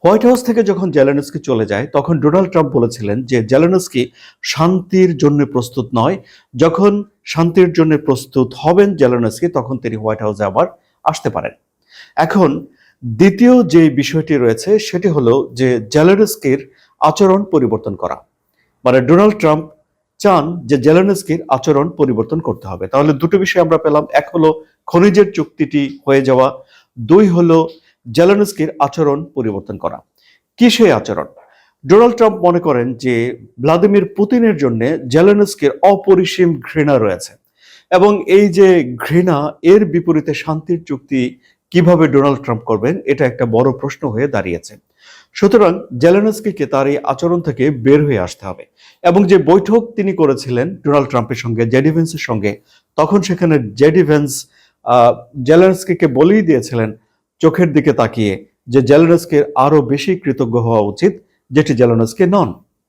White house থেকে যখন Zelensky চলে যায় তখন ডোনাল্ড ট্রাম্প বলেছিলেন যে জেলেনস্কি শান্তির জন্য প্রস্তুত নয়। যখন শান্তির জন্য প্রস্তুত হবেন জেলেনস্কি তখন তিনি হোয়াইট হাউসে আবার আসতে পারেন। এখন দ্বিতীয় যে বিষয়টি রয়েছে সেটি হলো যে জেলেনস্কির আচরণ পরিবর্তন করা। মানে ডোনাল্ড ট্রাম্প চান যে জেলেনস্কির আচরণ পরিবর্তন করতে হবে। তাহলে দুটো বিষয় আমরা পেলাম, এক হলো খনিজের চুক্তিটি হয়ে যাওয়া, দুই হলো জেলেনস্কির আচরণ পরিবর্তন করা। কি সেই আচরণ? ডোনাল্ড ট্রাম্প মনে করেন যে ভ্লাদিমির পুতিনের জন্য জেলেনস্কির অপরিসীম ঘৃণা রয়েছে এবং এই যে ঘৃণা এর বিপরীতে শান্তির চুক্তি কিভাবে ডোনাল্ড ট্রাম্প করবেন এটা একটা বড় প্রশ্ন হয়ে দাঁড়িয়েছে। সুতরাং জেলেনস্কিকে তার এই আচরণ থেকে বের হয়ে আসতে হবে এবং যে বৈঠক তিনি করেছিলেন ডোনাল্ড ট্রাম্পের সঙ্গে, জেডি ভেন্সের সঙ্গে, তখন সেখানে জেডি ভেন্স জেলেনস্কিকে বলেই দিয়েছিলেন চোখের দিকে তাকিয়ে যে জেলেনস্কির আরো বেশি কৃতজ্ঞ হওয়া উচিত, যেটি জেলেনস্কি নন।